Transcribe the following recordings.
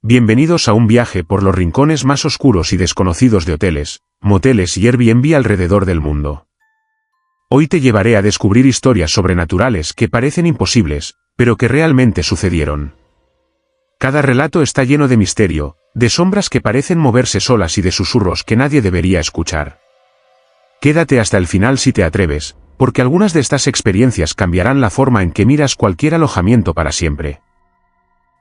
Bienvenidos a un viaje por los rincones más oscuros y desconocidos de hoteles, moteles y Airbnb alrededor del mundo. Hoy te llevaré a descubrir historias sobrenaturales que parecen imposibles, pero que realmente sucedieron. Cada relato está lleno de misterio, de sombras que parecen moverse solas y de susurros que nadie debería escuchar. Quédate hasta el final si te atreves, porque algunas de estas experiencias cambiarán la forma en que miras cualquier alojamiento para siempre.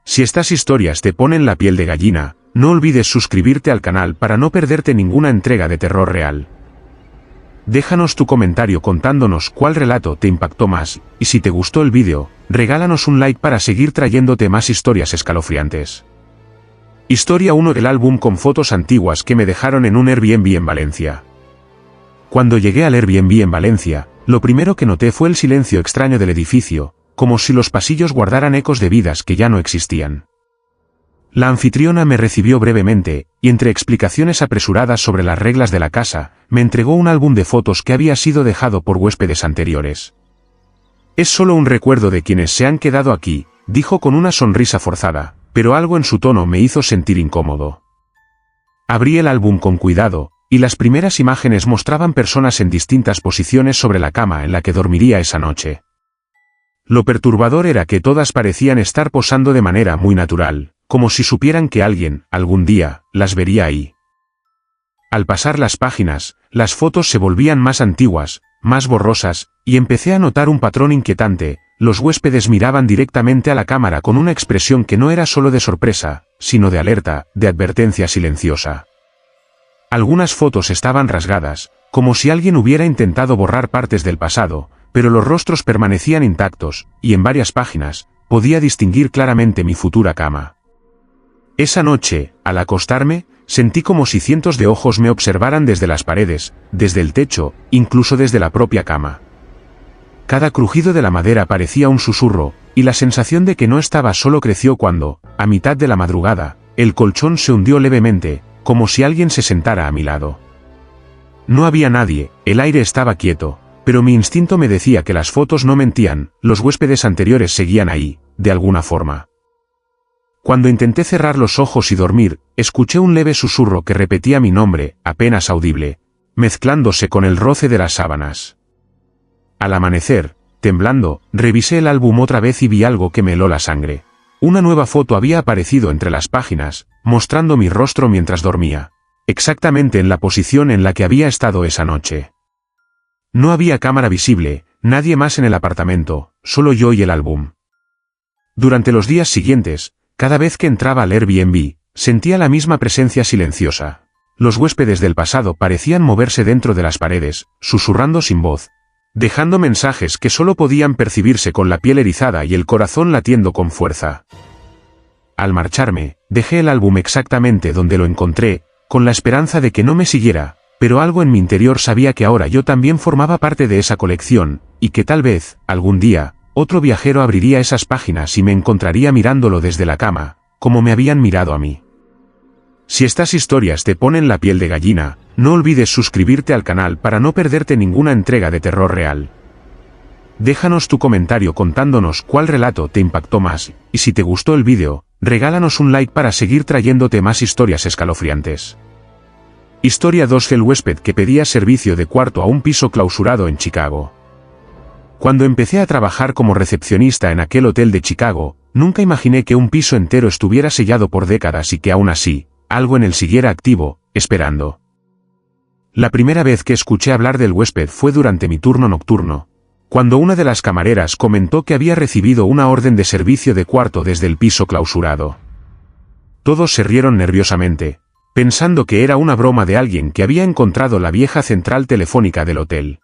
Si estas historias te ponen la piel de gallina, no olvides suscribirte al canal para no perderte ninguna entrega de terror real. Déjanos tu comentario contándonos cuál relato te impactó más, y si te gustó el vídeo, regálanos un like para seguir trayéndote más historias escalofriantes. Historia 1 del álbum con fotos antiguas que me dejaron en un Airbnb en Valencia. Cuando llegué al Airbnb en Valencia, lo primero que noté fue el silencio extraño del edificio, como si los pasillos guardaran ecos de vidas que ya no existían. La anfitriona me recibió brevemente, y entre explicaciones apresuradas sobre las reglas de la casa, me entregó un álbum de fotos que había sido dejado por huéspedes anteriores. Es solo un recuerdo de quienes se han quedado aquí, dijo con una sonrisa forzada, pero algo en su tono me hizo sentir incómodo. Abrí el álbum con cuidado, y las primeras imágenes mostraban personas en distintas posiciones sobre la cama en la que dormiría esa noche. Lo perturbador era que todas parecían estar posando de manera muy natural, como si supieran que alguien, algún día, las vería ahí. Al pasar las páginas, las fotos se volvían más antiguas, más borrosas, y empecé a notar un patrón inquietante. Los huéspedes miraban directamente a la cámara con una expresión que no era solo de sorpresa, sino de alerta, de advertencia silenciosa. Algunas fotos estaban rasgadas, como si alguien hubiera intentado borrar partes del pasado, pero los rostros permanecían intactos, y en varias páginas, podía distinguir claramente mi futura cama. Esa noche, al acostarme, sentí como si cientos de ojos me observaran desde las paredes, desde el techo, incluso desde la propia cama. Cada crujido de la madera parecía un susurro, y la sensación de que no estaba solo creció cuando, a mitad de la madrugada, el colchón se hundió levemente, como si alguien se sentara a mi lado. No había nadie, el aire estaba quieto, pero mi instinto me decía que las fotos no mentían, los huéspedes anteriores seguían ahí, de alguna forma. Cuando intenté cerrar los ojos y dormir, escuché un leve susurro que repetía mi nombre, apenas audible, mezclándose con el roce de las sábanas. Al amanecer, temblando, revisé el álbum otra vez y vi algo que me heló la sangre. Una nueva foto había aparecido entre las páginas, mostrando mi rostro mientras dormía, exactamente en la posición en la que había estado esa noche. No había cámara visible, nadie más en el apartamento, solo yo y el álbum. Durante los días siguientes, cada vez que entraba al Airbnb, sentía la misma presencia silenciosa. Los huéspedes del pasado parecían moverse dentro de las paredes, susurrando sin voz, dejando mensajes que solo podían percibirse con la piel erizada y el corazón latiendo con fuerza. Al marcharme, dejé el álbum exactamente donde lo encontré, con la esperanza de que no me siguiera, pero algo en mi interior sabía que ahora yo también formaba parte de esa colección, y que tal vez, algún día, otro viajero abriría esas páginas y me encontraría mirándolo desde la cama, como me habían mirado a mí. Si estas historias te ponen la piel de gallina, no olvides suscribirte al canal para no perderte ninguna entrega de terror real. Déjanos tu comentario contándonos cuál relato te impactó más, y si te gustó el vídeo, regálanos un like para seguir trayéndote más historias escalofriantes. Historia 2 del huésped que pedía servicio de cuarto a un piso clausurado en Chicago. Cuando empecé a trabajar como recepcionista en aquel hotel de Chicago, nunca imaginé que un piso entero estuviera sellado por décadas y que aún así, algo en él siguiera activo, esperando. La primera vez que escuché hablar del huésped fue durante mi turno nocturno, cuando una de las camareras comentó que había recibido una orden de servicio de cuarto desde el piso clausurado. Todos se rieron nerviosamente, pensando que era una broma de alguien que había encontrado la vieja central telefónica del hotel.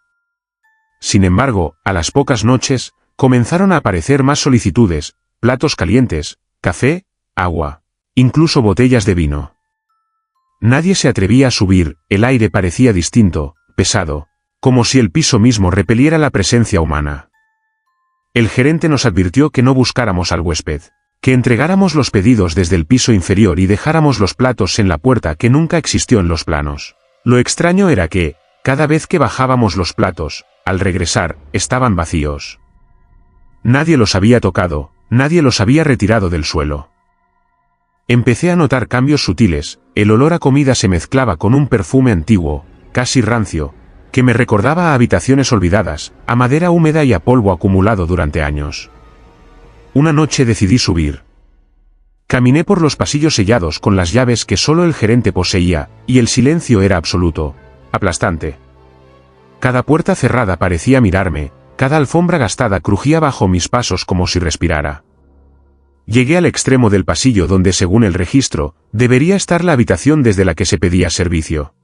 Sin embargo, a las pocas noches, comenzaron a aparecer más solicitudes, platos calientes, café, agua, incluso botellas de vino. Nadie se atrevía a subir, el aire parecía distinto, pesado, como si el piso mismo repeliera la presencia humana. El gerente nos advirtió que no buscáramos al huésped, que entregáramos los pedidos desde el piso inferior y dejáramos los platos en la puerta que nunca existió en los planos. Lo extraño era que, cada vez que bajábamos los platos, al regresar, estaban vacíos. Nadie los había tocado, nadie los había retirado del suelo. Empecé a notar cambios sutiles, el olor a comida se mezclaba con un perfume antiguo, casi rancio, que me recordaba a habitaciones olvidadas, a madera húmeda y a polvo acumulado durante años. Una noche decidí subir. Caminé por los pasillos sellados con las llaves que solo el gerente poseía, y el silencio era absoluto, aplastante. Cada puerta cerrada parecía mirarme, cada alfombra gastada crujía bajo mis pasos como si respirara. Llegué al extremo del pasillo donde, según el registro, debería estar la habitación desde la que se pedía servicio.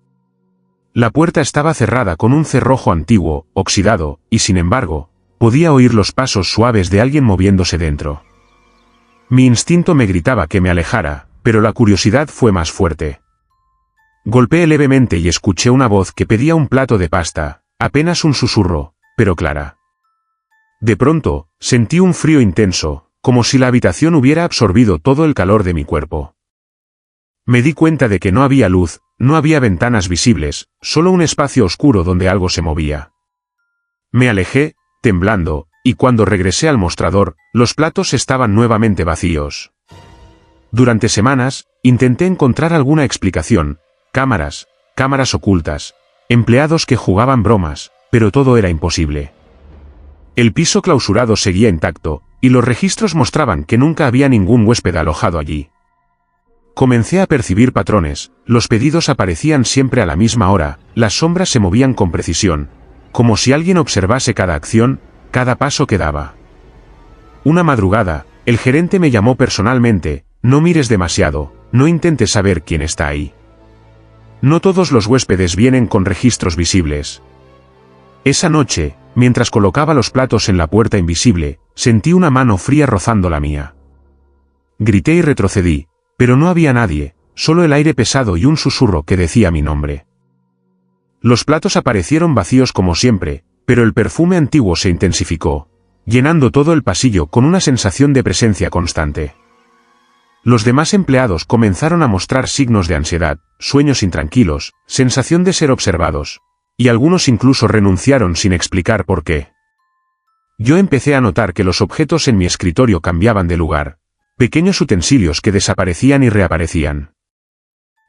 La puerta estaba cerrada con un cerrojo antiguo, oxidado, y sin embargo, podía oír los pasos suaves de alguien moviéndose dentro. Mi instinto me gritaba que me alejara, pero la curiosidad fue más fuerte. Golpeé levemente y escuché una voz que pedía un plato de pasta, apenas un susurro, pero clara. De pronto, sentí un frío intenso, como si la habitación hubiera absorbido todo el calor de mi cuerpo. Me di cuenta de que no había luz, no había ventanas visibles, solo un espacio oscuro donde algo se movía. Me alejé, temblando, y cuando regresé al mostrador, los platos estaban nuevamente vacíos. Durante semanas, intenté encontrar alguna explicación, cámaras ocultas, empleados que jugaban bromas, pero todo era imposible. El piso clausurado seguía intacto, y los registros mostraban que nunca había ningún huésped alojado allí. Comencé a percibir patrones, los pedidos aparecían siempre a la misma hora, las sombras se movían con precisión, como si alguien observase cada acción, cada paso que daba. Una madrugada, el gerente me llamó personalmente: no mires demasiado, no intentes saber quién está ahí. No todos los huéspedes vienen con registros visibles. Esa noche, mientras colocaba los platos en la puerta invisible, sentí una mano fría rozando la mía. Grité y retrocedí, pero no había nadie, solo el aire pesado y un susurro que decía mi nombre. Los platos aparecieron vacíos como siempre, pero el perfume antiguo se intensificó, llenando todo el pasillo con una sensación de presencia constante. Los demás empleados comenzaron a mostrar signos de ansiedad, sueños intranquilos, sensación de ser observados, y algunos incluso renunciaron sin explicar por qué. Yo empecé a notar que los objetos en mi escritorio cambiaban de lugar, pequeños utensilios que desaparecían y reaparecían.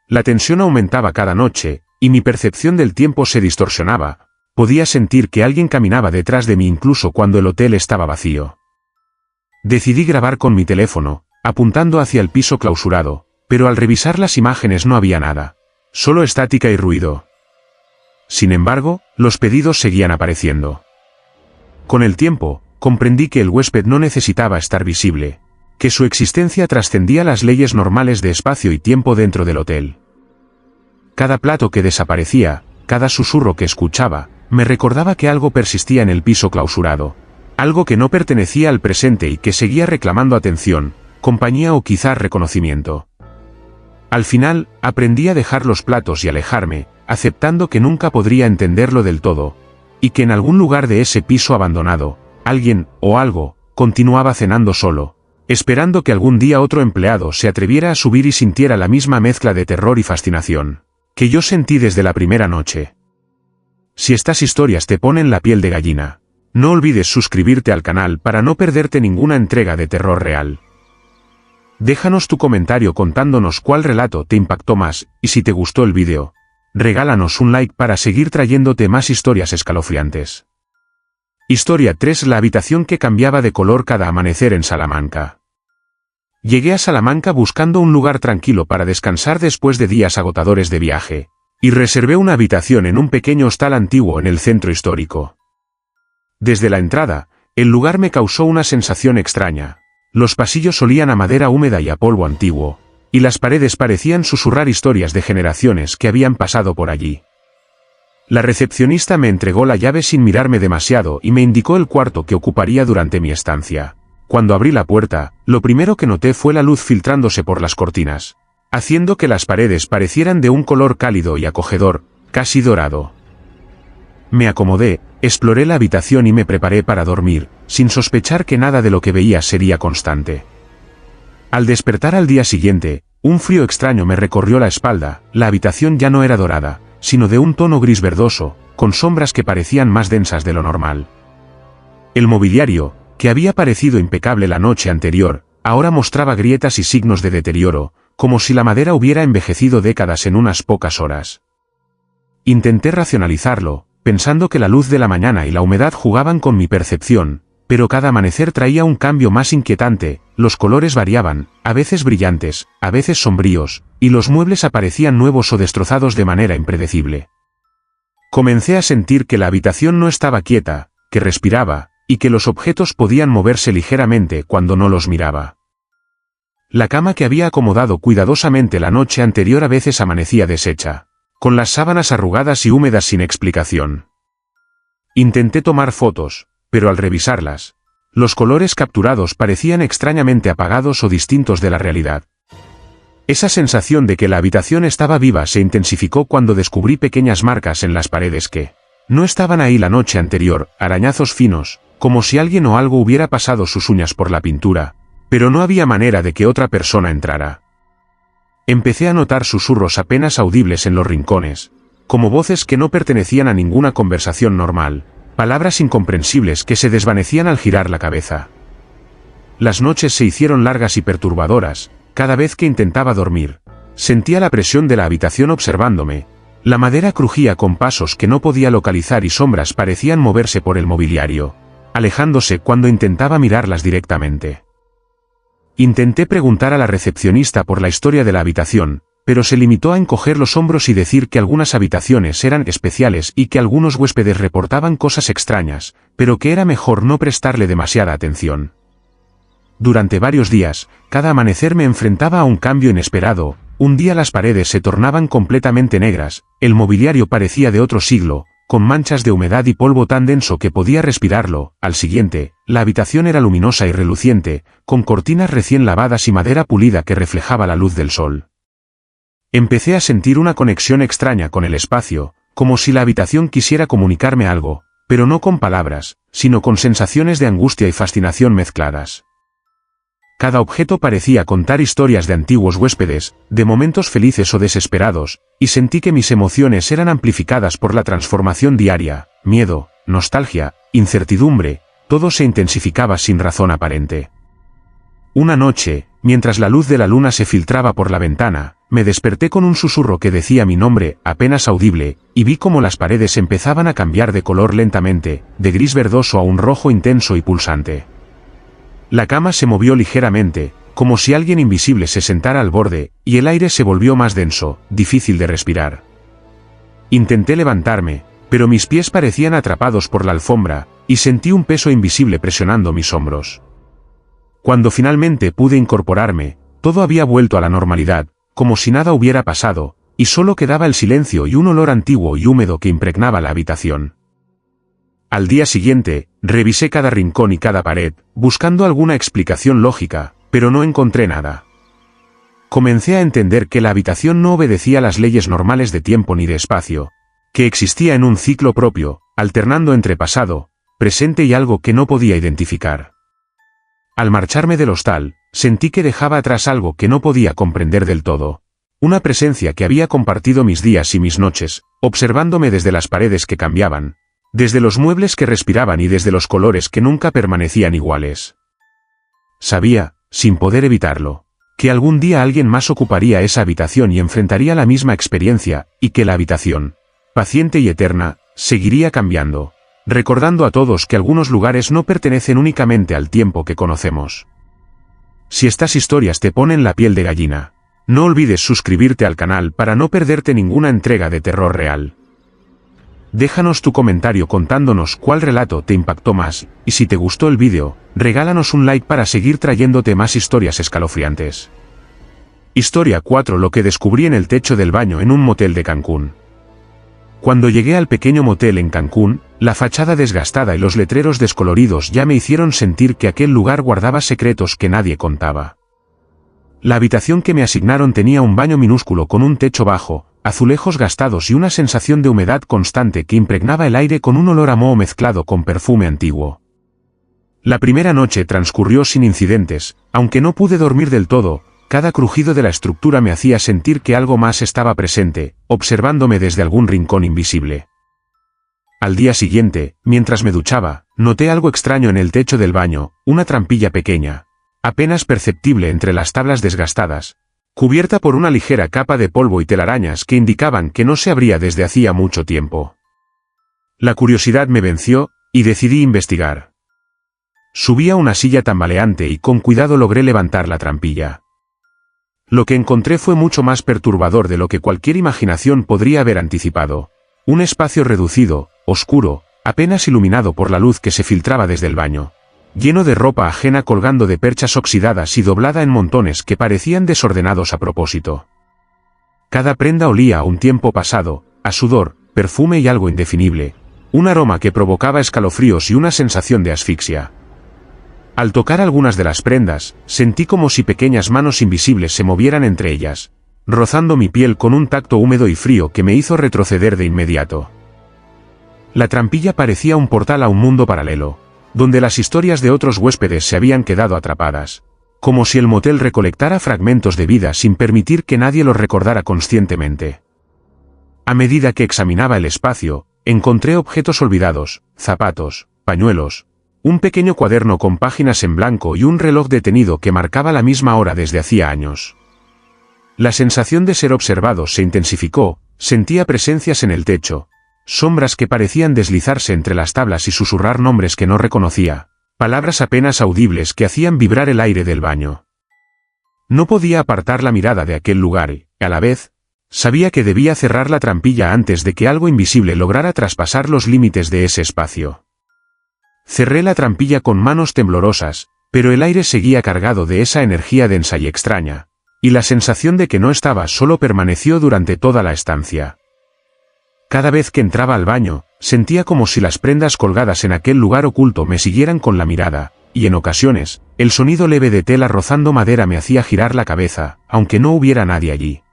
La tensión aumentaba cada noche, y mi percepción del tiempo se distorsionaba. Podía sentir que alguien caminaba detrás de mí incluso cuando el hotel estaba vacío. Decidí grabar con mi teléfono, apuntando hacia el piso clausurado, pero al revisar las imágenes no había nada, solo estática y ruido. Sin embargo, los pedidos seguían apareciendo. Con el tiempo, comprendí que el huésped no necesitaba estar visible, que su existencia trascendía las leyes normales de espacio y tiempo dentro del hotel. Cada plato que desaparecía, cada susurro que escuchaba, me recordaba que algo persistía en el piso clausurado, algo que no pertenecía al presente y que seguía reclamando atención, compañía o quizás reconocimiento. Al final, aprendí a dejar los platos y alejarme, aceptando que nunca podría entenderlo del todo, y que en algún lugar de ese piso abandonado, alguien, o algo, continuaba cenando solo, esperando que algún día otro empleado se atreviera a subir y sintiera la misma mezcla de terror y fascinación que yo sentí desde la primera noche. Si estas historias te ponen la piel de gallina, no olvides suscribirte al canal para no perderte ninguna entrega de terror real. Déjanos tu comentario contándonos cuál relato te impactó más, y si te gustó el vídeo, regálanos un like para seguir trayéndote más historias escalofriantes. Historia 3: La habitación que cambiaba de color cada amanecer en Salamanca. Llegué a Salamanca buscando un lugar tranquilo para descansar después de días agotadores de viaje, y reservé una habitación en un pequeño hostal antiguo en el centro histórico. Desde la entrada, el lugar me causó una sensación extraña. Los pasillos olían a madera húmeda y a polvo antiguo, y las paredes parecían susurrar historias de generaciones que habían pasado por allí. La recepcionista me entregó la llave sin mirarme demasiado y me indicó el cuarto que ocuparía durante mi estancia. Cuando abrí la puerta, lo primero que noté fue la luz filtrándose por las cortinas, haciendo que las paredes parecieran de un color cálido y acogedor, casi dorado. Me acomodé, exploré la habitación y me preparé para dormir, sin sospechar que nada de lo que veía sería constante. Al despertar al día siguiente, un frío extraño me recorrió la espalda. La habitación ya no era dorada, sino de un tono gris verdoso, con sombras que parecían más densas de lo normal. El mobiliario, que había parecido impecable la noche anterior, ahora mostraba grietas y signos de deterioro, como si la madera hubiera envejecido décadas en unas pocas horas. Intenté racionalizarlo, pensando que la luz de la mañana y la humedad jugaban con mi percepción, pero cada amanecer traía un cambio más inquietante, los colores variaban, a veces brillantes, a veces sombríos, y los muebles aparecían nuevos o destrozados de manera impredecible. Comencé a sentir que la habitación no estaba quieta, que respiraba, y que los objetos podían moverse ligeramente cuando no los miraba. La cama que había acomodado cuidadosamente la noche anterior a veces amanecía deshecha, con las sábanas arrugadas y húmedas sin explicación. Intenté tomar fotos, pero al revisarlas, los colores capturados parecían extrañamente apagados o distintos de la realidad. Esa sensación de que la habitación estaba viva se intensificó cuando descubrí pequeñas marcas en las paredes que no estaban ahí la noche anterior, arañazos finos, como si alguien o algo hubiera pasado sus uñas por la pintura, pero no había manera de que otra persona entrara. Empecé a notar susurros apenas audibles en los rincones, como voces que no pertenecían a ninguna conversación normal, palabras incomprensibles que se desvanecían al girar la cabeza. Las noches se hicieron largas y perturbadoras, cada vez que intentaba dormir, sentía la presión de la habitación observándome, la madera crujía con pasos que no podía localizar y sombras parecían moverse por el mobiliario, alejándose cuando intentaba mirarlas directamente. Intenté preguntar a la recepcionista por la historia de la habitación, pero se limitó a encoger los hombros y decir que algunas habitaciones eran especiales y que algunos huéspedes reportaban cosas extrañas, pero que era mejor no prestarle demasiada atención. Durante varios días, cada amanecer me enfrentaba a un cambio inesperado, un día las paredes se tornaban completamente negras, el mobiliario parecía de otro siglo, con manchas de humedad y polvo tan denso que podía respirarlo, al siguiente, la habitación era luminosa y reluciente, con cortinas recién lavadas y madera pulida que reflejaba la luz del sol. Empecé a sentir una conexión extraña con el espacio, como si la habitación quisiera comunicarme algo, pero no con palabras, sino con sensaciones de angustia y fascinación mezcladas. Cada objeto parecía contar historias de antiguos huéspedes, de momentos felices o desesperados, y sentí que mis emociones eran amplificadas por la transformación diaria, miedo, nostalgia, incertidumbre, todo se intensificaba sin razón aparente. Una noche, mientras la luz de la luna se filtraba por la ventana, me desperté con un susurro que decía mi nombre, apenas audible, y vi cómo las paredes empezaban a cambiar de color lentamente, de gris verdoso a un rojo intenso y pulsante. La cama se movió ligeramente, como si alguien invisible se sentara al borde, y el aire se volvió más denso, difícil de respirar. Intenté levantarme, pero mis pies parecían atrapados por la alfombra, y sentí un peso invisible presionando mis hombros. Cuando finalmente pude incorporarme, todo había vuelto a la normalidad, como si nada hubiera pasado, y solo quedaba el silencio y un olor antiguo y húmedo que impregnaba la habitación. Al día siguiente, revisé cada rincón y cada pared, buscando alguna explicación lógica, pero no encontré nada. Comencé a entender que la habitación no obedecía las leyes normales de tiempo ni de espacio, que existía en un ciclo propio, alternando entre pasado, presente y algo que no podía identificar. Al marcharme del hostal, sentí que dejaba atrás algo que no podía comprender del todo. Una presencia que había compartido mis días y mis noches, observándome desde las paredes que cambiaban, desde los muebles que respiraban y desde los colores que nunca permanecían iguales. Sabía, sin poder evitarlo, que algún día alguien más ocuparía esa habitación y enfrentaría la misma experiencia, y que la habitación, paciente y eterna, seguiría cambiando, recordando a todos que algunos lugares no pertenecen únicamente al tiempo que conocemos. Si estas historias te ponen la piel de gallina, no olvides suscribirte al canal para no perderte ninguna entrega de terror real. Déjanos tu comentario contándonos cuál relato te impactó más, y si te gustó el vídeo, regálanos un like para seguir trayéndote más historias escalofriantes. Historia 4: Lo que descubrí en el techo del baño en un motel de Cancún. Cuando llegué al pequeño motel en Cancún, la fachada desgastada y los letreros descoloridos ya me hicieron sentir que aquel lugar guardaba secretos que nadie contaba. La habitación que me asignaron tenía un baño minúsculo con un techo bajo, azulejos gastados y una sensación de humedad constante que impregnaba el aire con un olor a moho mezclado con perfume antiguo. La primera noche transcurrió sin incidentes, aunque no pude dormir del todo. Cada crujido de la estructura me hacía sentir que algo más estaba presente, observándome desde algún rincón invisible. Al día siguiente, mientras me duchaba, noté algo extraño en el techo del baño, una trampilla pequeña, apenas perceptible entre las tablas desgastadas, cubierta por una ligera capa de polvo y telarañas que indicaban que no se abría desde hacía mucho tiempo. La curiosidad me venció, y decidí investigar. Subí a una silla tambaleante y con cuidado logré levantar la trampilla. Lo que encontré fue mucho más perturbador de lo que cualquier imaginación podría haber anticipado. Un espacio reducido, oscuro, apenas iluminado por la luz que se filtraba desde el baño, lleno de ropa ajena colgando de perchas oxidadas y doblada en montones que parecían desordenados a propósito. Cada prenda olía a un tiempo pasado, a sudor, perfume y algo indefinible, un aroma que provocaba escalofríos y una sensación de asfixia. Al tocar algunas de las prendas, sentí como si pequeñas manos invisibles se movieran entre ellas, rozando mi piel con un tacto húmedo y frío que me hizo retroceder de inmediato. La trampilla parecía un portal a un mundo paralelo, donde las historias de otros huéspedes se habían quedado atrapadas, como si el motel recolectara fragmentos de vida sin permitir que nadie los recordara conscientemente. A medida que examinaba el espacio, encontré objetos olvidados, zapatos, pañuelos, un pequeño cuaderno con páginas en blanco y un reloj detenido que marcaba la misma hora desde hacía años. La sensación de ser observado se intensificó, sentía presencias en el techo, sombras que parecían deslizarse entre las tablas y susurrar nombres que no reconocía, palabras apenas audibles que hacían vibrar el aire del baño. No podía apartar la mirada de aquel lugar y, a la vez, sabía que debía cerrar la trampilla antes de que algo invisible lograra traspasar los límites de ese espacio. Cerré la trampilla con manos temblorosas, pero el aire seguía cargado de esa energía densa y extraña, y la sensación de que no estaba solo permaneció durante toda la estancia. Cada vez que entraba al baño, sentía como si las prendas colgadas en aquel lugar oculto me siguieran con la mirada, y en ocasiones, el sonido leve de tela rozando madera me hacía girar la cabeza, aunque no hubiera nadie allí.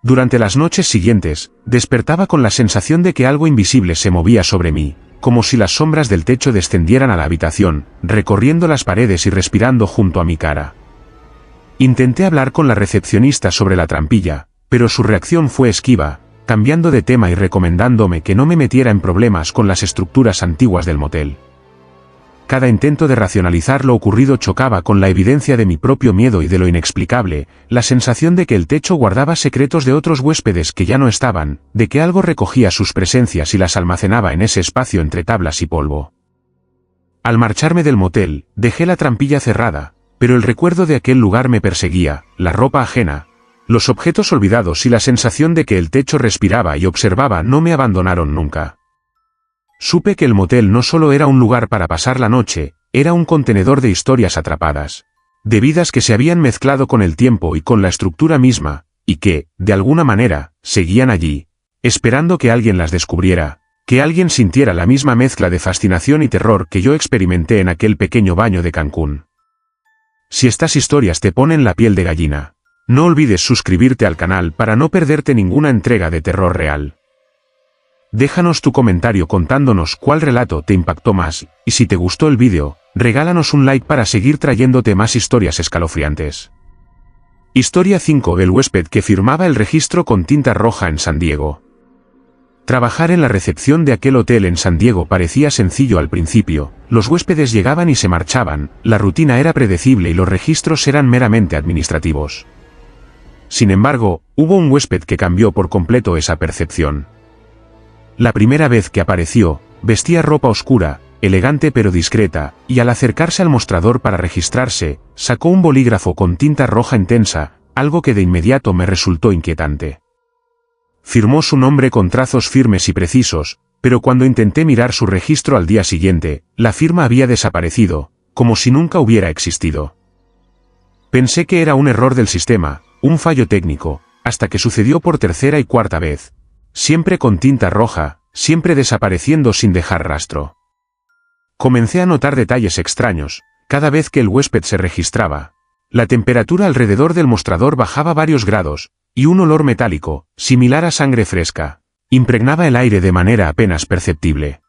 Durante las noches siguientes, despertaba con la sensación de que algo invisible se movía sobre mí, como si las sombras del techo descendieran a la habitación, recorriendo las paredes y respirando junto a mi cara. Intenté hablar con la recepcionista sobre la trampilla, pero su reacción fue esquiva, cambiando de tema y recomendándome que no me metiera en problemas con las estructuras antiguas del motel. Cada intento de racionalizar lo ocurrido chocaba con la evidencia de mi propio miedo y de lo inexplicable, la sensación de que el techo guardaba secretos de otros huéspedes que ya no estaban, de que algo recogía sus presencias y las almacenaba en ese espacio entre tablas y polvo. Al marcharme del motel, dejé la trampilla cerrada, pero el recuerdo de aquel lugar me perseguía, la ropa ajena, los objetos olvidados y la sensación de que el techo respiraba y observaba no me abandonaron nunca. Supe que el motel no solo era un lugar para pasar la noche, era un contenedor de historias atrapadas, de vidas que se habían mezclado con el tiempo y con la estructura misma, y que, de alguna manera, seguían allí, esperando que alguien las descubriera, que alguien sintiera la misma mezcla de fascinación y terror que yo experimenté en aquel pequeño baño de Cancún. Si estas historias te ponen la piel de gallina, no olvides suscribirte al canal para no perderte ninguna entrega de terror real. Déjanos tu comentario contándonos cuál relato te impactó más, y si te gustó el vídeo, regálanos un like para seguir trayéndote más historias escalofriantes. Historia 5. El huésped que firmaba el registro con tinta roja en San Diego. Trabajar en la recepción de aquel hotel en San Diego parecía sencillo al principio, los huéspedes llegaban y se marchaban, la rutina era predecible y los registros eran meramente administrativos. Sin embargo, hubo un huésped que cambió por completo esa percepción. La primera vez que apareció, vestía ropa oscura, elegante pero discreta, y al acercarse al mostrador para registrarse, sacó un bolígrafo con tinta roja intensa, algo que de inmediato me resultó inquietante. Firmó su nombre con trazos firmes y precisos, pero cuando intenté mirar su registro al día siguiente, la firma había desaparecido, como si nunca hubiera existido. Pensé que era un error del sistema, un fallo técnico, hasta que sucedió por tercera y cuarta vez. Siempre con tinta roja, siempre desapareciendo sin dejar rastro. Comencé a notar detalles extraños, cada vez que el huésped se registraba. La temperatura alrededor del mostrador bajaba varios grados, y un olor metálico, similar a sangre fresca, impregnaba el aire de manera apenas perceptible.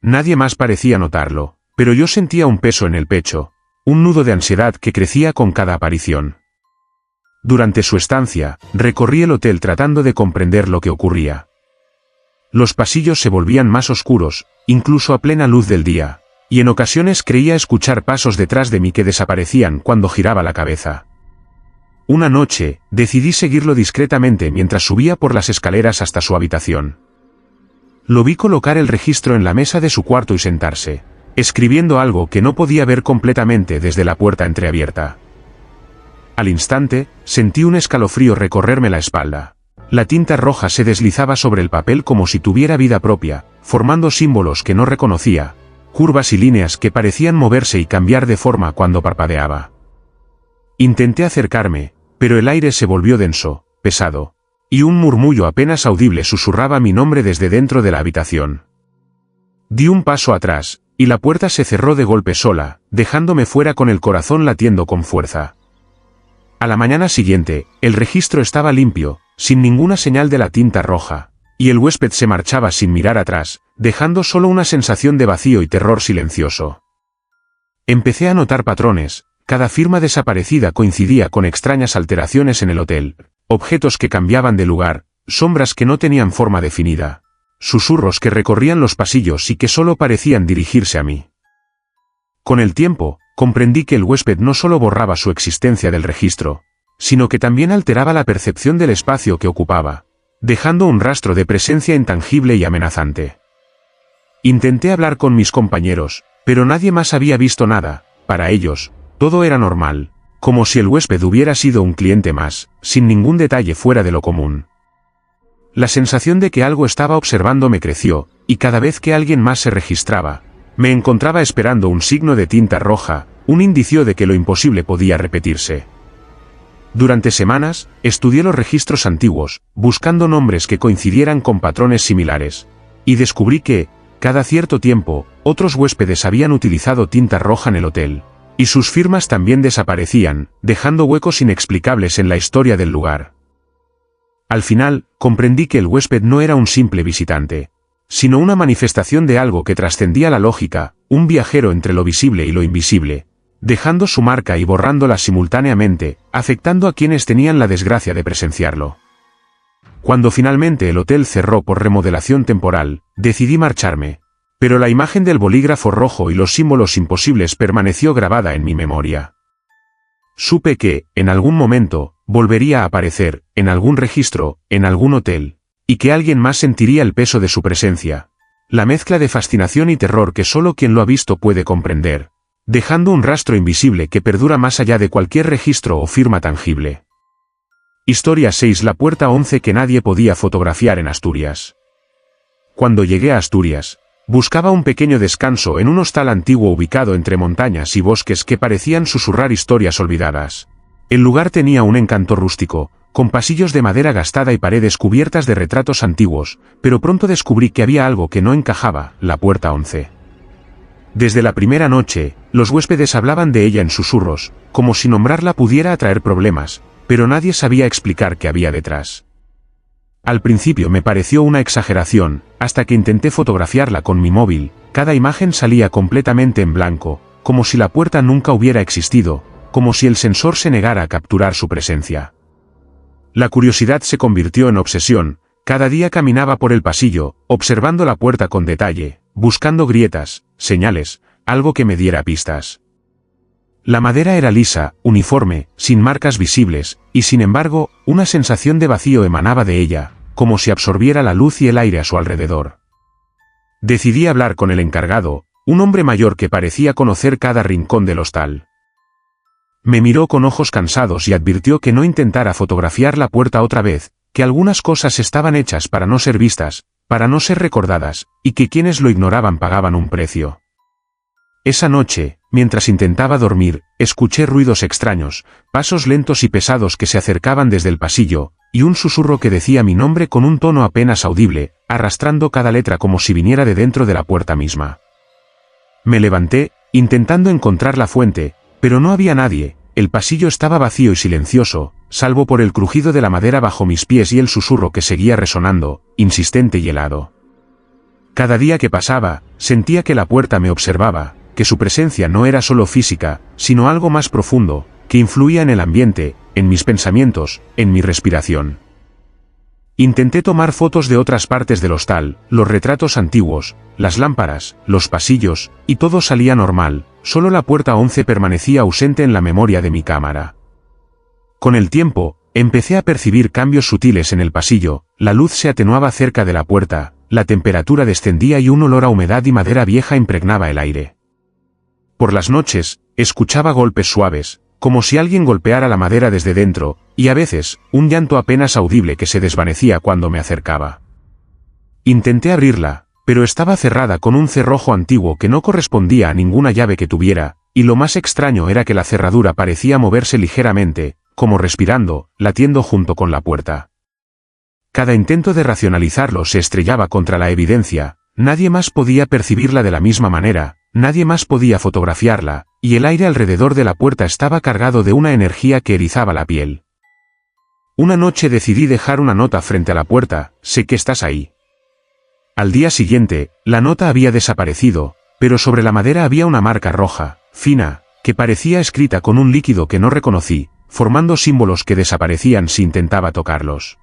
Nadie más parecía notarlo, pero yo sentía un peso en el pecho, un nudo de ansiedad que crecía con cada aparición. Durante su estancia, recorrí el hotel tratando de comprender lo que ocurría. Los pasillos se volvían más oscuros, incluso a plena luz del día, y en ocasiones creía escuchar pasos detrás de mí que desaparecían cuando giraba la cabeza. una noche, decidí seguirlo discretamente mientras subía por las escaleras hasta su habitación. Lo vi colocar el registro en la mesa de su cuarto y sentarse, escribiendo algo que no podía ver completamente desde la puerta entreabierta. Al instante, sentí un escalofrío recorrerme la espalda. La tinta roja se deslizaba sobre el papel como si tuviera vida propia, formando símbolos que no reconocía, curvas y líneas que parecían moverse y cambiar de forma cuando parpadeaba. Intenté acercarme, pero el aire se volvió denso, pesado, y un murmullo apenas audible susurraba mi nombre desde dentro de la habitación. Di un paso atrás, y la puerta se cerró de golpe sola, dejándome fuera con el corazón latiendo con fuerza. A la mañana siguiente, el registro estaba limpio, sin ninguna señal de la tinta roja, y el huésped se marchaba sin mirar atrás, dejando solo una sensación de vacío y terror silencioso. Empecé a notar patrones. Cada firma desaparecida coincidía con extrañas alteraciones en el hotel, objetos que cambiaban de lugar, sombras que no tenían forma definida, susurros que recorrían los pasillos y que solo parecían dirigirse a mí. Con el tiempo, comprendí que el huésped no solo borraba su existencia del registro, sino que también alteraba la percepción del espacio que ocupaba, dejando un rastro de presencia intangible y amenazante. Intenté hablar con mis compañeros, pero nadie más había visto nada. Para ellos, todo era normal, como si el huésped hubiera sido un cliente más, sin ningún detalle fuera de lo común. La sensación de que algo estaba observando me creció, y cada vez que alguien más se registraba, me encontraba esperando un signo de tinta roja, un indicio de que lo imposible podía repetirse. Durante semanas, estudié los registros antiguos, buscando nombres que coincidieran con patrones similares, y descubrí que, cada cierto tiempo, otros huéspedes habían utilizado tinta roja en el hotel, y sus firmas también desaparecían, dejando huecos inexplicables en la historia del lugar. Al final, comprendí que el huésped no era un simple visitante, sino una manifestación de algo que trascendía la lógica, un viajero entre lo visible y lo invisible, dejando su marca y borrándola simultáneamente, afectando a quienes tenían la desgracia de presenciarlo. Cuando finalmente el hotel cerró por remodelación temporal, decidí marcharme, pero la imagen del bolígrafo rojo y los símbolos imposibles permaneció grabada en mi memoria. Supe que, en algún momento, volvería a aparecer, en algún registro, en algún hotel, y que alguien más sentiría el peso de su presencia, la mezcla de fascinación y terror que solo quien lo ha visto puede comprender, dejando un rastro invisible que perdura más allá de cualquier registro o firma tangible. Historia 6. La puerta 11 que nadie podía fotografiar en Asturias. Cuando llegué a Asturias, buscaba un pequeño descanso en un hostal antiguo ubicado entre montañas y bosques que parecían susurrar historias olvidadas. El lugar tenía un encanto rústico, con pasillos de madera gastada y paredes cubiertas de retratos antiguos, pero pronto descubrí que había algo que no encajaba: la puerta 11. Desde la primera noche, los huéspedes hablaban de ella en susurros, como si nombrarla pudiera atraer problemas, pero nadie sabía explicar qué había detrás. Al principio me pareció una exageración, hasta que intenté fotografiarla con mi móvil. Cada imagen salía completamente en blanco, como si la puerta nunca hubiera existido, como si el sensor se negara a capturar su presencia. La curiosidad se convirtió en obsesión. Cada día caminaba por el pasillo, observando la puerta con detalle, buscando grietas, señales, algo que me diera pistas. La madera era lisa, uniforme, sin marcas visibles, y sin embargo, una sensación de vacío emanaba de ella, como si absorbiera la luz y el aire a su alrededor. Decidí hablar con el encargado, un hombre mayor que parecía conocer cada rincón del hostal. Me miró con ojos cansados y advirtió que no intentara fotografiar la puerta otra vez, que algunas cosas estaban hechas para no ser vistas, para no ser recordadas, y que quienes lo ignoraban pagaban un precio. Esa noche, mientras intentaba dormir, escuché ruidos extraños, pasos lentos y pesados que se acercaban desde el pasillo, y un susurro que decía mi nombre con un tono apenas audible, arrastrando cada letra como si viniera de dentro de la puerta misma. Me levanté, intentando encontrar la fuente, pero no había nadie. El pasillo estaba vacío y silencioso, salvo por el crujido de la madera bajo mis pies y el susurro que seguía resonando, insistente y helado. Cada día que pasaba, sentía que la puerta me observaba, que su presencia no era solo física, sino algo más profundo, que influía en el ambiente, en mis pensamientos, en mi respiración. Intenté tomar fotos de otras partes del hostal, los retratos antiguos, las lámparas, los pasillos, y todo salía normal, solo la puerta 11 permanecía ausente en la memoria de mi cámara. Con el tiempo, empecé a percibir cambios sutiles en el pasillo, la luz se atenuaba cerca de la puerta, la temperatura descendía y un olor a humedad y madera vieja impregnaba el aire. Por las noches, escuchaba golpes suaves, como si alguien golpeara la madera desde dentro, y a veces, un llanto apenas audible que se desvanecía cuando me acercaba. Intenté abrirla, pero estaba cerrada con un cerrojo antiguo que no correspondía a ninguna llave que tuviera, y lo más extraño era que la cerradura parecía moverse ligeramente, como respirando, latiendo junto con la puerta. Cada intento de racionalizarlo se estrellaba contra la evidencia, nadie más podía percibirla de la misma manera, nadie más podía fotografiarla, y el aire alrededor de la puerta estaba cargado de una energía que erizaba la piel. Una noche decidí dejar una nota frente a la puerta, sé que estás ahí. Al día siguiente, la nota había desaparecido, pero sobre la madera había una marca roja, fina, que parecía escrita con un líquido que no reconocí, formando símbolos que desaparecían si intentaba tocarlos.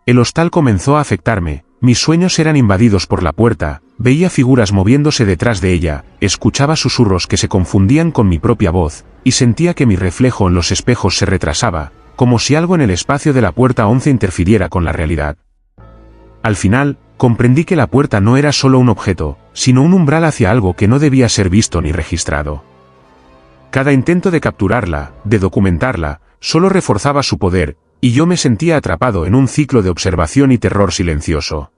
El hostal comenzó a afectarme, mis sueños eran invadidos por la puerta, veía figuras moviéndose detrás de ella, escuchaba susurros que se confundían con mi propia voz, y sentía que mi reflejo en los espejos se retrasaba, como si algo en el espacio de la puerta 11 interfiriera con la realidad. Al final, comprendí que la puerta no era solo un objeto, sino un umbral hacia algo que no debía ser visto ni registrado. Cada intento de capturarla, de documentarla, solo reforzaba su poder, y yo me sentía atrapado en un ciclo de observación y terror silencioso.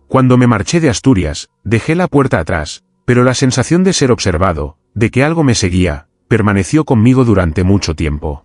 Cuando me marché de Asturias, dejé la puerta atrás, pero la sensación de ser observado, de que algo me seguía, permaneció conmigo durante mucho tiempo.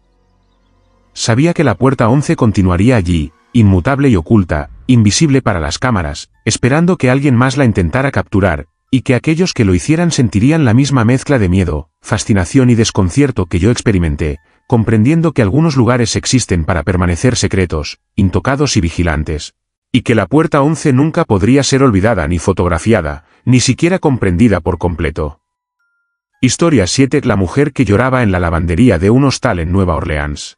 Sabía que la puerta 11 continuaría allí, inmutable y oculta, invisible para las cámaras, esperando que alguien más la intentara capturar, y que aquellos que lo hicieran sentirían la misma mezcla de miedo, fascinación y desconcierto que yo experimenté, comprendiendo que algunos lugares existen para permanecer secretos, intocados y vigilantes, y que la puerta 11 nunca podría ser olvidada ni fotografiada, ni siquiera comprendida por completo. Historia 7: La mujer que lloraba en la lavandería de un hostal en Nueva Orleans.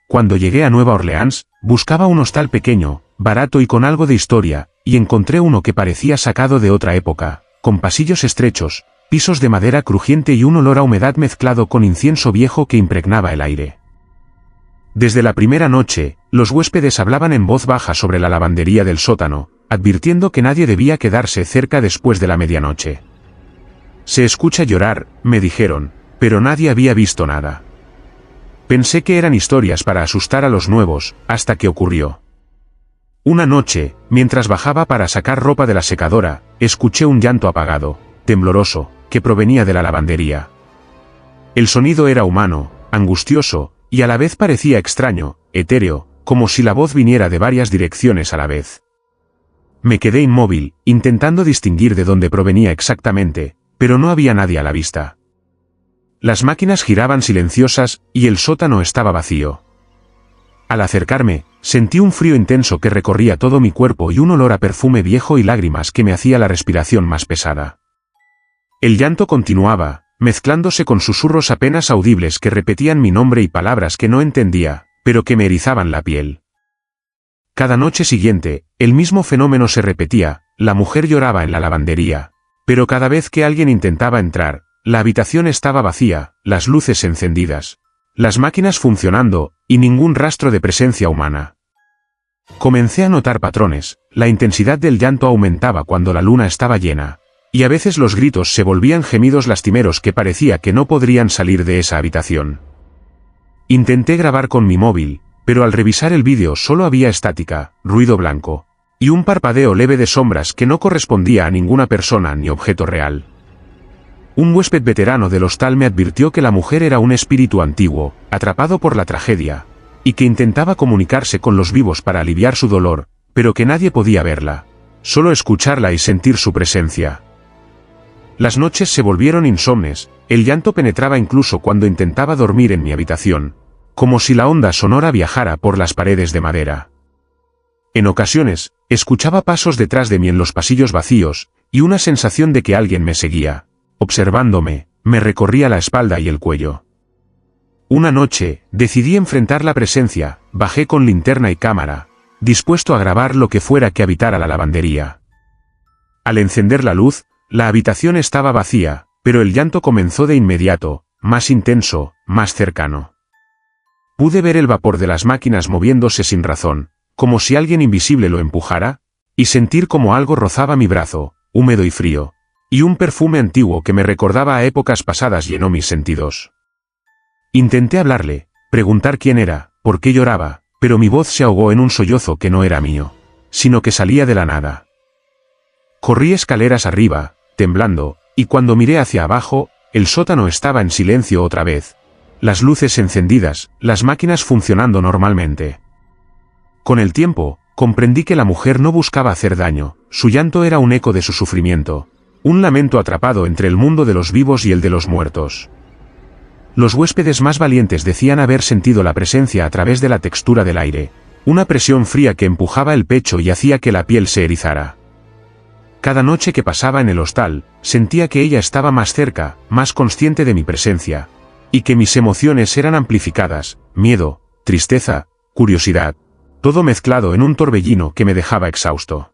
Cuando llegué a Nueva Orleans, buscaba un hostal pequeño, barato y con algo de historia, y encontré uno que parecía sacado de otra época, con pasillos estrechos, pisos de madera crujiente y un olor a humedad mezclado con incienso viejo que impregnaba el aire. Desde la primera noche, los huéspedes hablaban en voz baja sobre la lavandería del sótano, advirtiendo que nadie debía quedarse cerca después de la medianoche. Se escucha llorar, me dijeron, pero nadie había visto nada. Pensé que eran historias para asustar a los nuevos, hasta que ocurrió. Una noche, mientras bajaba para sacar ropa de la secadora, escuché un llanto apagado, tembloroso, que provenía de la lavandería. El sonido era humano, angustioso, y a la vez parecía extraño, etéreo, como si la voz viniera de varias direcciones a la vez. Me quedé inmóvil, intentando distinguir de dónde provenía exactamente, pero no había nadie a la vista. Las máquinas giraban silenciosas, y el sótano estaba vacío. Al acercarme, sentí un frío intenso que recorría todo mi cuerpo y un olor a perfume viejo y lágrimas que me hacía la respiración más pesada. El llanto continuaba, mezclándose con susurros apenas audibles que repetían mi nombre y palabras que no entendía, pero que me erizaban la piel. Cada noche siguiente, el mismo fenómeno se repetía, la mujer lloraba en la lavandería, pero cada vez que alguien intentaba entrar, la habitación estaba vacía, las luces encendidas, las máquinas funcionando, y ningún rastro de presencia humana. Comencé a notar patrones, la intensidad del llanto aumentaba cuando la luna estaba llena, y a veces los gritos se volvían gemidos lastimeros que parecía que no podrían salir de esa habitación. Intenté grabar con mi móvil, pero al revisar el vídeo solo había estática, ruido blanco, y un parpadeo leve de sombras que no correspondía a ninguna persona ni objeto real. Un huésped veterano del hostal me advirtió que la mujer era un espíritu antiguo, atrapado por la tragedia, y que intentaba comunicarse con los vivos para aliviar su dolor, pero que nadie podía verla, solo escucharla y sentir su presencia. Las noches se volvieron insomnes, el llanto penetraba incluso cuando intentaba dormir en mi habitación, como si la onda sonora viajara por las paredes de madera. En ocasiones, escuchaba pasos detrás de mí en los pasillos vacíos, y una sensación de que alguien me seguía, observándome, me recorría la espalda y el cuello. Una noche, decidí enfrentar la presencia, bajé con linterna y cámara, dispuesto a grabar lo que fuera que habitara la lavandería. Al encender la luz, la habitación estaba vacía, pero el llanto comenzó de inmediato, más intenso, más cercano. Pude ver el vapor de las máquinas moviéndose sin razón, como si alguien invisible lo empujara, y sentir como algo rozaba mi brazo, húmedo y frío, y un perfume antiguo que me recordaba a épocas pasadas llenó mis sentidos. Intenté hablarle, preguntar quién era, por qué lloraba, pero mi voz se ahogó en un sollozo que no era mío, sino que salía de la nada. Corrí escaleras arriba, temblando, y cuando miré hacia abajo, el sótano estaba en silencio otra vez. Las luces encendidas, las máquinas funcionando normalmente. Con el tiempo, comprendí que la mujer no buscaba hacer daño, su llanto era un eco de su sufrimiento, un lamento atrapado entre el mundo de los vivos y el de los muertos. Los huéspedes más valientes decían haber sentido la presencia a través de la textura del aire, una presión fría que empujaba el pecho y hacía que la piel se erizara. Cada noche que pasaba en el hostal, sentía que ella estaba más cerca, más consciente de mi presencia, y que mis emociones eran amplificadas, miedo, tristeza, curiosidad, todo mezclado en un torbellino que me dejaba exhausto.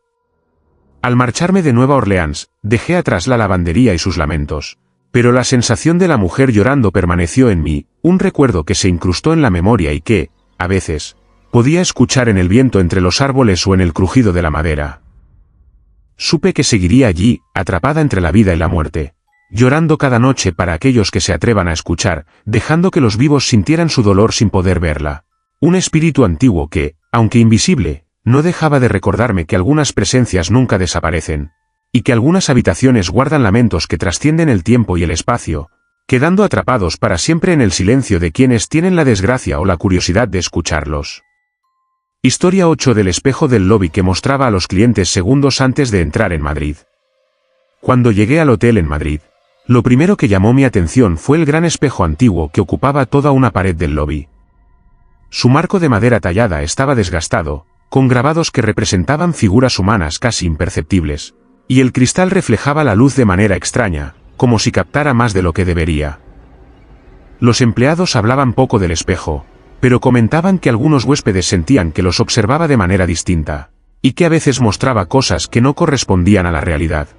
Al marcharme de Nueva Orleans, dejé atrás la lavandería y sus lamentos, pero la sensación de la mujer llorando permaneció en mí, un recuerdo que se incrustó en la memoria y que, a veces, podía escuchar en el viento entre los árboles o en el crujido de la madera. Supe que seguiría allí, atrapada entre la vida y la muerte, llorando cada noche para aquellos que se atrevan a escuchar, dejando que los vivos sintieran su dolor sin poder verla. Un espíritu antiguo que, aunque invisible, no dejaba de recordarme que algunas presencias nunca desaparecen, y que algunas habitaciones guardan lamentos que trascienden el tiempo y el espacio, quedando atrapados para siempre en el silencio de quienes tienen la desgracia o la curiosidad de escucharlos. Historia 8 del espejo del lobby que mostraba a los clientes segundos antes de entrar en Madrid. Cuando llegué al hotel en Madrid, lo primero que llamó mi atención fue el gran espejo antiguo que ocupaba toda una pared del lobby. Su marco de madera tallada estaba desgastado, con grabados que representaban figuras humanas casi imperceptibles, y el cristal reflejaba la luz de manera extraña, como si captara más de lo que debería. Los empleados hablaban poco del espejo, pero comentaban que algunos huéspedes sentían que los observaba de manera distinta, y que a veces mostraba cosas que no correspondían a la realidad.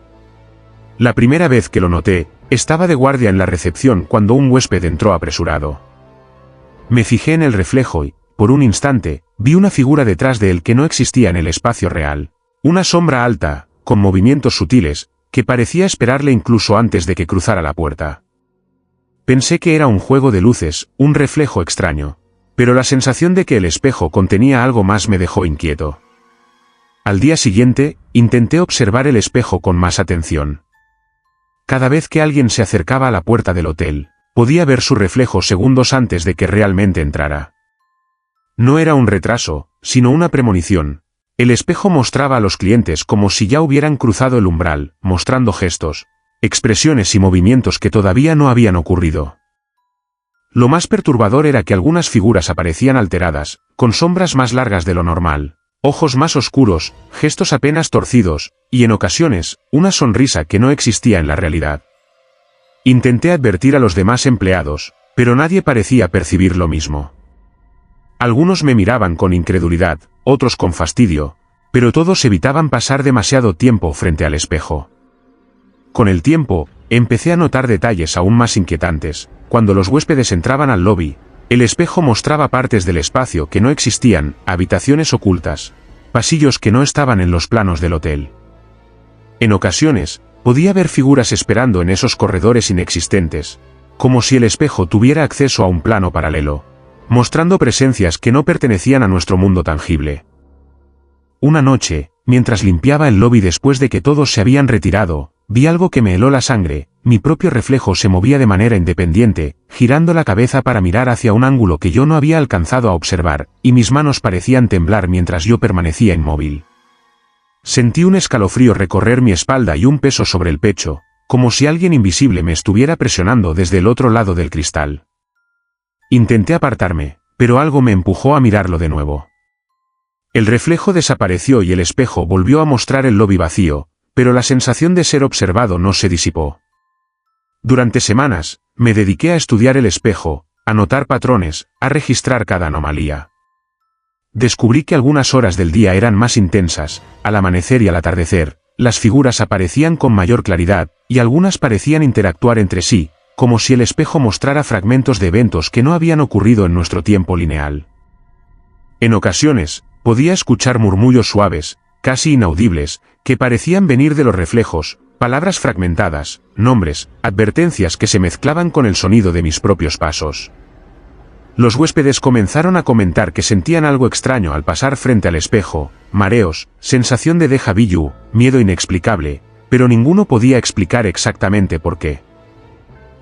La primera vez que lo noté, estaba de guardia en la recepción cuando un huésped entró apresurado. Me fijé en el reflejo y, por un instante, vi una figura detrás de él que no existía en el espacio real, una sombra alta, con movimientos sutiles, que parecía esperarle incluso antes de que cruzara la puerta. Pensé que era un juego de luces, un reflejo extraño, pero la sensación de que el espejo contenía algo más me dejó inquieto. Al día siguiente, intenté observar el espejo con más atención. Cada vez que alguien se acercaba a la puerta del hotel, podía ver su reflejo segundos antes de que realmente entrara. No era un retraso, sino una premonición. El espejo mostraba a los clientes como si ya hubieran cruzado el umbral, mostrando gestos, expresiones y movimientos que todavía no habían ocurrido. Lo más perturbador era que algunas figuras aparecían alteradas, con sombras más largas de lo normal, ojos más oscuros, gestos apenas torcidos, y en ocasiones, una sonrisa que no existía en la realidad. Intenté advertir a los demás empleados, pero nadie parecía percibir lo mismo. Algunos me miraban con incredulidad, otros con fastidio, pero todos evitaban pasar demasiado tiempo frente al espejo. Con el tiempo, empecé a notar detalles aún más inquietantes. Cuando los huéspedes entraban al lobby, el espejo mostraba partes del espacio que no existían, habitaciones ocultas, pasillos que no estaban en los planos del hotel. En ocasiones, podía ver figuras esperando en esos corredores inexistentes, como si el espejo tuviera acceso a un plano paralelo, mostrando presencias que no pertenecían a nuestro mundo tangible. Una noche, mientras limpiaba el lobby después de que todos se habían retirado, vi algo que me heló la sangre. Mi propio reflejo se movía de manera independiente, girando la cabeza para mirar hacia un ángulo que yo no había alcanzado a observar, y mis manos parecían temblar mientras yo permanecía inmóvil. Sentí un escalofrío recorrer mi espalda y un peso sobre el pecho, como si alguien invisible me estuviera presionando desde el otro lado del cristal. Intenté apartarme, pero algo me empujó a mirarlo de nuevo. El reflejo desapareció y el espejo volvió a mostrar el lobby vacío, pero la sensación de ser observado no se disipó. Durante semanas, me dediqué a estudiar el espejo, a notar patrones, a registrar cada anomalía. Descubrí que algunas horas del día eran más intensas, al amanecer y al atardecer, las figuras aparecían con mayor claridad, y algunas parecían interactuar entre sí, como si el espejo mostrara fragmentos de eventos que no habían ocurrido en nuestro tiempo lineal. En ocasiones, podía escuchar murmullos suaves, casi inaudibles, que parecían venir de los reflejos, palabras fragmentadas, nombres, advertencias que se mezclaban con el sonido de mis propios pasos. Los huéspedes comenzaron a comentar que sentían algo extraño al pasar frente al espejo, mareos, sensación de déjà vu, miedo inexplicable, pero ninguno podía explicar exactamente por qué.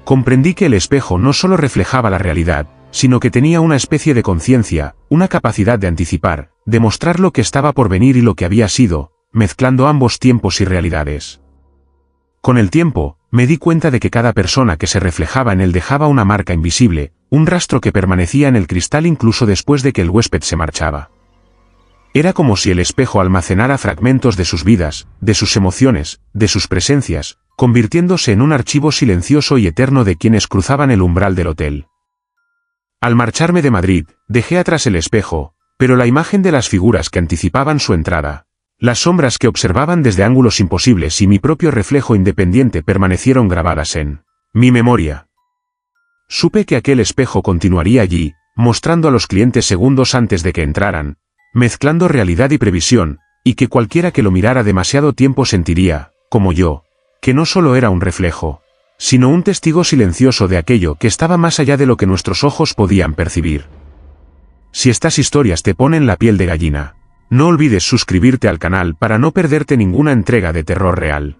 Comprendí que el espejo no solo reflejaba la realidad, sino que tenía una especie de conciencia, una capacidad de anticipar, de mostrar lo que estaba por venir y lo que había sido, mezclando ambos tiempos y realidades. Con el tiempo, me di cuenta de que cada persona que se reflejaba en él dejaba una marca invisible, un rastro que permanecía en el cristal incluso después de que el huésped se marchaba. Era como si el espejo almacenara fragmentos de sus vidas, de sus emociones, de sus presencias, convirtiéndose en un archivo silencioso y eterno de quienes cruzaban el umbral del hotel. Al marcharme de Madrid, dejé atrás el espejo, pero la imagen de las figuras que anticipaban su entrada, las sombras que observaban desde ángulos imposibles y mi propio reflejo independiente permanecieron grabadas en mi memoria. Supe que aquel espejo continuaría allí, mostrando a los clientes segundos antes de que entraran, mezclando realidad y previsión, y que cualquiera que lo mirara demasiado tiempo sentiría, como yo, que no solo era un reflejo, sino un testigo silencioso de aquello que estaba más allá de lo que nuestros ojos podían percibir. Si estas historias te ponen la piel de gallina, no olvides suscribirte al canal para no perderte ninguna entrega de terror real.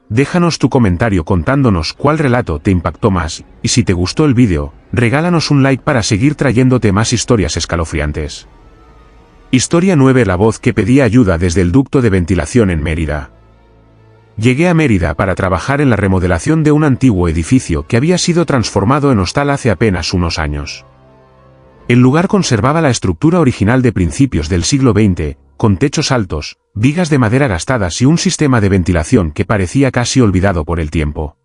Déjanos tu comentario contándonos cuál relato te impactó más, y si te gustó el vídeo, regálanos un like para seguir trayéndote más historias escalofriantes. Historia 9: La voz que pedía ayuda desde el ducto de ventilación en Mérida. Llegué a Mérida para trabajar en la remodelación de un antiguo edificio que había sido transformado en hostal hace apenas unos años. El lugar conservaba la estructura original de principios del siglo XX, con techos altos, vigas de madera gastadas y un sistema de ventilación que parecía casi olvidado por el tiempo.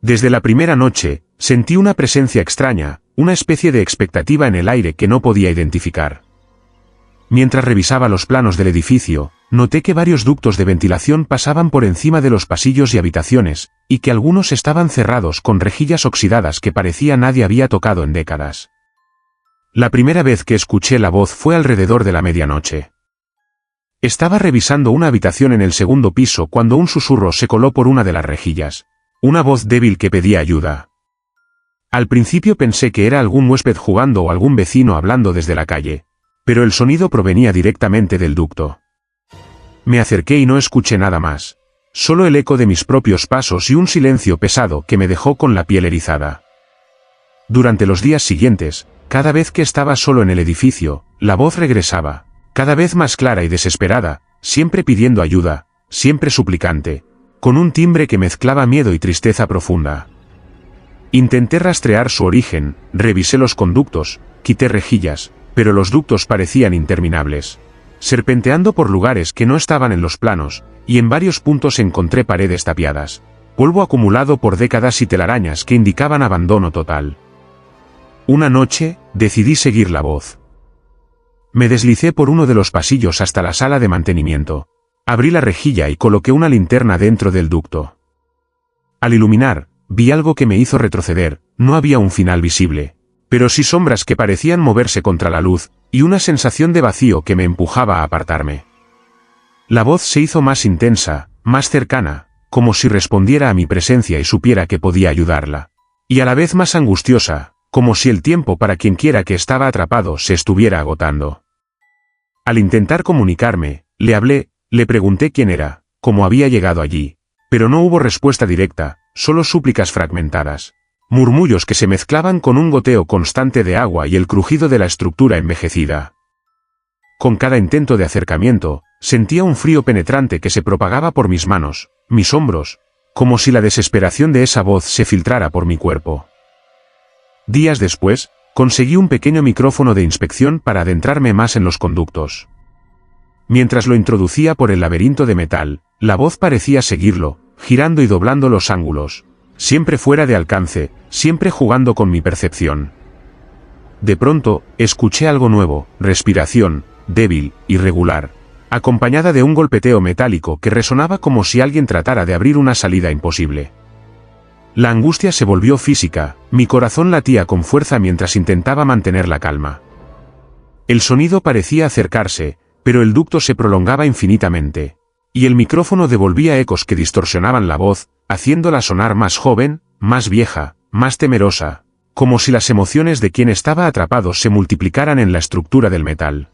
Desde la primera noche, sentí una presencia extraña, una especie de expectativa en el aire que no podía identificar. Mientras revisaba los planos del edificio, noté que varios ductos de ventilación pasaban por encima de los pasillos y habitaciones, y que algunos estaban cerrados con rejillas oxidadas que parecía nadie había tocado en décadas. La primera vez que escuché la voz fue alrededor de la medianoche. Estaba revisando una habitación en el segundo piso cuando un susurro se coló por una de las rejillas, una voz débil que pedía ayuda. Al principio pensé que era algún huésped jugando o algún vecino hablando desde la calle, pero el sonido provenía directamente del ducto. Me acerqué y no escuché nada más, solo el eco de mis propios pasos y un silencio pesado que me dejó con la piel erizada. Durante los días siguientes, cada vez que estaba solo en el edificio, la voz regresaba, cada vez más clara y desesperada, siempre pidiendo ayuda, siempre suplicante, con un timbre que mezclaba miedo y tristeza profunda. Intenté rastrear su origen, revisé los conductos, quité rejillas, pero los ductos parecían interminables, serpenteando por lugares que no estaban en los planos, y en varios puntos encontré paredes tapiadas, polvo acumulado por décadas y telarañas que indicaban abandono total. Una noche, decidí seguir la voz. Me deslicé por uno de los pasillos hasta la sala de mantenimiento. Abrí la rejilla y coloqué una linterna dentro del ducto. Al iluminar, vi algo que me hizo retroceder. No había un final visible, pero sí sombras que parecían moverse contra la luz, y una sensación de vacío que me empujaba a apartarme. La voz se hizo más intensa, más cercana, como si respondiera a mi presencia y supiera que podía ayudarla. Y a la vez más angustiosa, como si el tiempo para quienquiera que estaba atrapado se estuviera agotando. Al intentar comunicarme, le hablé, le pregunté quién era, cómo había llegado allí, pero no hubo respuesta directa, solo súplicas fragmentadas, murmullos que se mezclaban con un goteo constante de agua y el crujido de la estructura envejecida. Con cada intento de acercamiento, sentía un frío penetrante que se propagaba por mis manos, mis hombros, como si la desesperación de esa voz se filtrara por mi cuerpo. Días después, conseguí un pequeño micrófono de inspección para adentrarme más en los conductos. Mientras lo introducía por el laberinto de metal, la voz parecía seguirlo, girando y doblando los ángulos, siempre fuera de alcance, siempre jugando con mi percepción. De pronto, escuché algo nuevo, respiración, débil, irregular, acompañada de un golpeteo metálico que resonaba como si alguien tratara de abrir una salida imposible. La angustia se volvió física, mi corazón latía con fuerza mientras intentaba mantener la calma. El sonido parecía acercarse, pero el ducto se prolongaba infinitamente. Y el micrófono devolvía ecos que distorsionaban la voz, haciéndola sonar más joven, más vieja, más temerosa, como si las emociones de quien estaba atrapado se multiplicaran en la estructura del metal.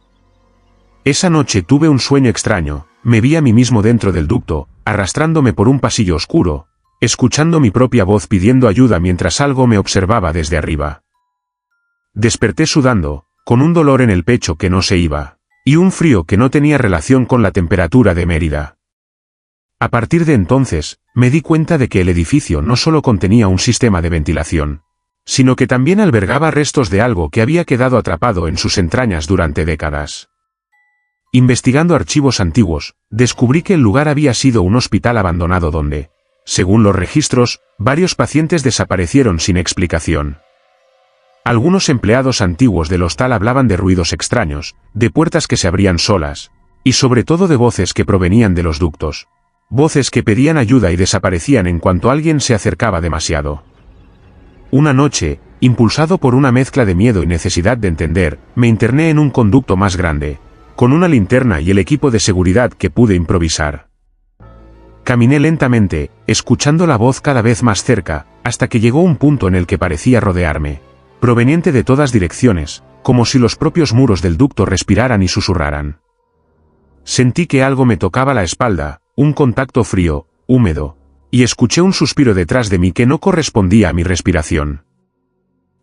Esa noche tuve un sueño extraño, me vi a mí mismo dentro del ducto, arrastrándome por un pasillo oscuro, escuchando mi propia voz pidiendo ayuda mientras algo me observaba desde arriba. Desperté sudando, con un dolor en el pecho que no se iba, y un frío que no tenía relación con la temperatura de Mérida. A partir de entonces, me di cuenta de que el edificio no solo contenía un sistema de ventilación, sino que también albergaba restos de algo que había quedado atrapado en sus entrañas durante décadas. Investigando archivos antiguos, descubrí que el lugar había sido un hospital abandonado donde, según los registros, varios pacientes desaparecieron sin explicación. Algunos empleados antiguos del hostal hablaban de ruidos extraños, de puertas que se abrían solas, y sobre todo de voces que provenían de los ductos. Voces que pedían ayuda y desaparecían en cuanto alguien se acercaba demasiado. Una noche, impulsado por una mezcla de miedo y necesidad de entender, me interné en un conducto más grande, con una linterna y el equipo de seguridad que pude improvisar. Caminé lentamente, escuchando la voz cada vez más cerca, hasta que llegó un punto en el que parecía rodearme, proveniente de todas direcciones, como si los propios muros del ducto respiraran y susurraran. Sentí que algo me tocaba la espalda, un contacto frío, húmedo, y escuché un suspiro detrás de mí que no correspondía a mi respiración.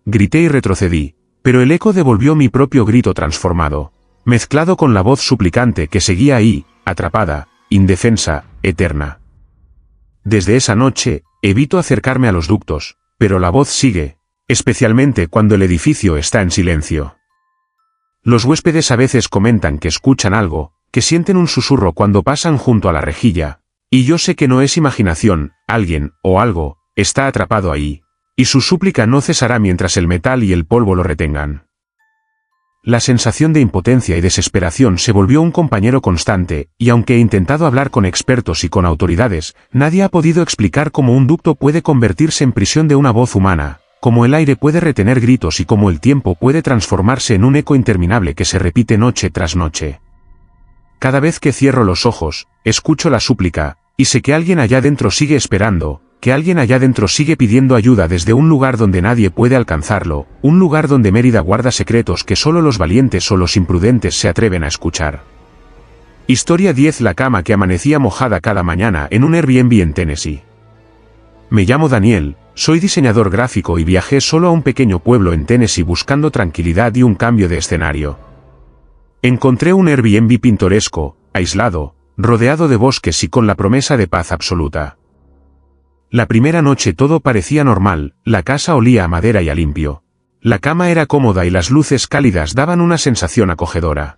Grité y retrocedí, pero el eco devolvió mi propio grito transformado, mezclado con la voz suplicante que seguía ahí, atrapada, indefensa, eterna. Desde esa noche, evito acercarme a los ductos, pero la voz sigue, especialmente cuando el edificio está en silencio. Los huéspedes a veces comentan que escuchan algo, que sienten un susurro cuando pasan junto a la rejilla, y yo sé que no es imaginación, alguien, o algo, está atrapado ahí, y su súplica no cesará mientras el metal y el polvo lo retengan. La sensación de impotencia y desesperación se volvió un compañero constante, y aunque he intentado hablar con expertos y con autoridades, nadie ha podido explicar cómo un ducto puede convertirse en prisión de una voz humana, cómo el aire puede retener gritos y cómo el tiempo puede transformarse en un eco interminable que se repite noche tras noche. Cada vez que cierro los ojos, escucho la súplica, y sé que alguien allá dentro sigue esperando, que alguien allá dentro sigue pidiendo ayuda desde un lugar donde nadie puede alcanzarlo, un lugar donde Mérida guarda secretos que solo los valientes o los imprudentes se atreven a escuchar. Historia 10. La cama que amanecía mojada cada mañana en un Airbnb en Tennessee. Me llamo Daniel, soy diseñador gráfico y viajé solo a un pequeño pueblo en Tennessee buscando tranquilidad y un cambio de escenario. Encontré un Airbnb pintoresco, aislado, rodeado de bosques y con la promesa de paz absoluta. La primera noche todo parecía normal, la casa olía a madera y a limpio. La cama era cómoda y las luces cálidas daban una sensación acogedora.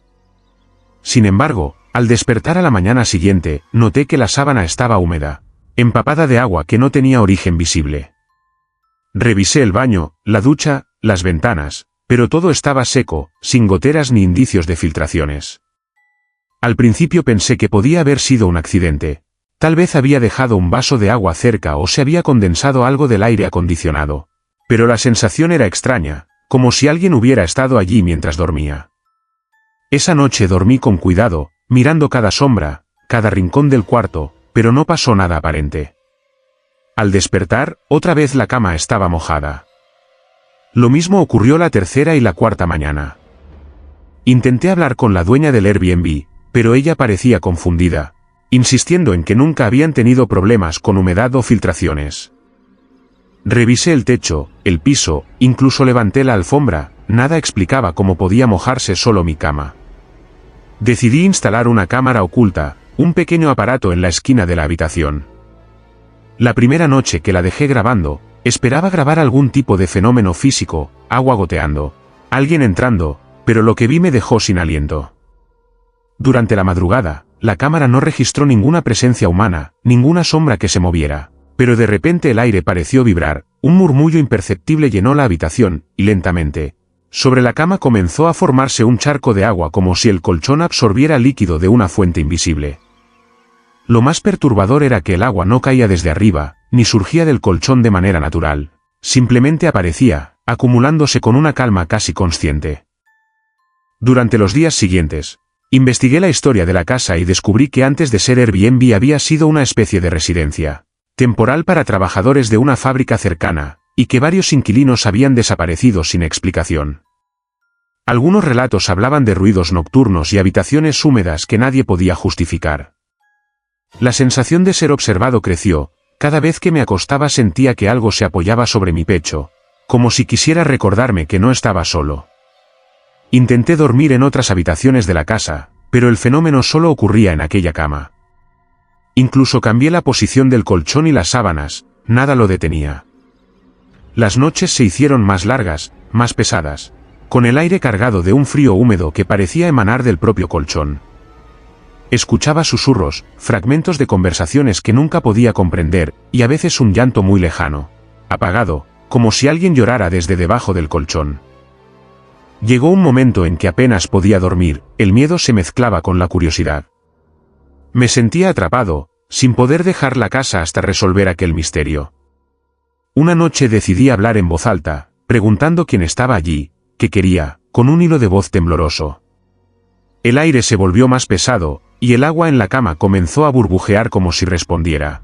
Sin embargo, al despertar a la mañana siguiente, noté que la sábana estaba húmeda, empapada de agua que no tenía origen visible. Revisé el baño, la ducha, las ventanas, pero todo estaba seco, sin goteras ni indicios de filtraciones. Al principio pensé que podía haber sido un accidente. Tal vez había dejado un vaso de agua cerca o se había condensado algo del aire acondicionado. Pero la sensación era extraña, como si alguien hubiera estado allí mientras dormía. Esa noche dormí con cuidado, mirando cada sombra, cada rincón del cuarto, pero no pasó nada aparente. Al despertar, otra vez la cama estaba mojada. Lo mismo ocurrió la tercera y la cuarta mañana. Intenté hablar con la dueña del Airbnb, pero ella parecía confundida, insistiendo en que nunca habían tenido problemas con humedad o filtraciones. Revisé el techo, el piso, incluso levanté la alfombra, nada explicaba cómo podía mojarse solo mi cama. Decidí instalar una cámara oculta, un pequeño aparato en la esquina de la habitación. La primera noche que la dejé grabando, esperaba grabar algún tipo de fenómeno físico, agua goteando, alguien entrando, pero lo que vi me dejó sin aliento. Durante la madrugada, la cámara no registró ninguna presencia humana, ninguna sombra que se moviera, pero de repente el aire pareció vibrar, un murmullo imperceptible llenó la habitación, y lentamente, sobre la cama comenzó a formarse un charco de agua como si el colchón absorbiera líquido de una fuente invisible. Lo más perturbador era que el agua no caía desde arriba, ni surgía del colchón de manera natural. Simplemente aparecía, acumulándose con una calma casi consciente. Durante los días siguientes, investigué la historia de la casa y descubrí que antes de ser Airbnb había sido una especie de residencia temporal para trabajadores de una fábrica cercana, y que varios inquilinos habían desaparecido sin explicación. Algunos relatos hablaban de ruidos nocturnos y habitaciones húmedas que nadie podía justificar. La sensación de ser observado creció. Cada vez que me acostaba sentía que algo se apoyaba sobre mi pecho, como si quisiera recordarme que no estaba solo. Intenté dormir en otras habitaciones de la casa, pero el fenómeno solo ocurría en aquella cama. Incluso cambié la posición del colchón y las sábanas, nada lo detenía. Las noches se hicieron más largas, más pesadas, con el aire cargado de un frío húmedo que parecía emanar del propio colchón. Escuchaba susurros, fragmentos de conversaciones que nunca podía comprender, y a veces un llanto muy lejano, apagado, como si alguien llorara desde debajo del colchón. Llegó un momento en que apenas podía dormir, el miedo se mezclaba con la curiosidad. Me sentía atrapado, sin poder dejar la casa hasta resolver aquel misterio. Una noche decidí hablar en voz alta, preguntando quién estaba allí, qué quería, con un hilo de voz tembloroso. El aire se volvió más pesado, y el agua en la cama comenzó a burbujear como si respondiera.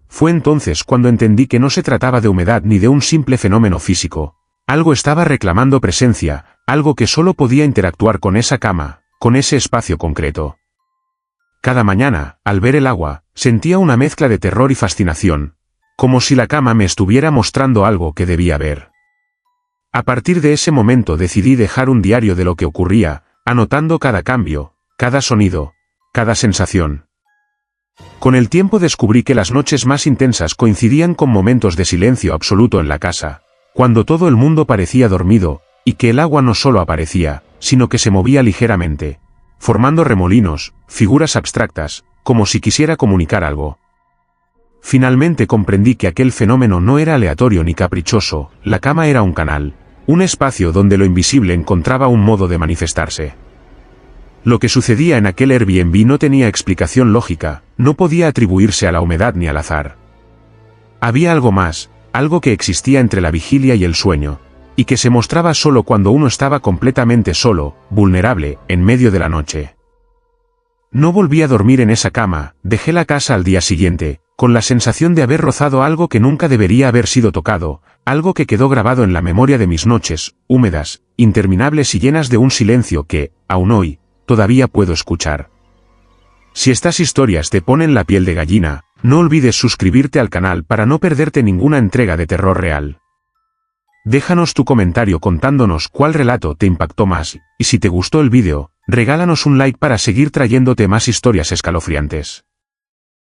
Fue entonces cuando entendí que no se trataba de humedad ni de un simple fenómeno físico. Algo estaba reclamando presencia, algo que solo podía interactuar con esa cama, con ese espacio concreto. Cada mañana, al ver el agua, sentía una mezcla de terror y fascinación, como si la cama me estuviera mostrando algo que debía ver. A partir de ese momento decidí dejar un diario de lo que ocurría, anotando cada cambio, cada sonido, cada sensación. Con el tiempo descubrí que las noches más intensas coincidían con momentos de silencio absoluto en la casa, cuando todo el mundo parecía dormido, y que el agua no solo aparecía, sino que se movía ligeramente, formando remolinos, figuras abstractas, como si quisiera comunicar algo. Finalmente comprendí que aquel fenómeno no era aleatorio ni caprichoso, la cama era un canal, un espacio donde lo invisible encontraba un modo de manifestarse. Lo que sucedía en aquel Airbnb no tenía explicación lógica, no podía atribuirse a la humedad ni al azar. Había algo más, algo que existía entre la vigilia y el sueño, y que se mostraba solo cuando uno estaba completamente solo, vulnerable, en medio de la noche. No volví a dormir en esa cama, dejé la casa al día siguiente, con la sensación de haber rozado algo que nunca debería haber sido tocado, algo que quedó grabado en la memoria de mis noches, húmedas, interminables y llenas de un silencio que, aún hoy, todavía puedo escuchar. Si estas historias te ponen la piel de gallina, no olvides suscribirte al canal para no perderte ninguna entrega de terror real. Déjanos tu comentario contándonos cuál relato te impactó más, y si te gustó el vídeo, regálanos un like para seguir trayéndote más historias escalofriantes.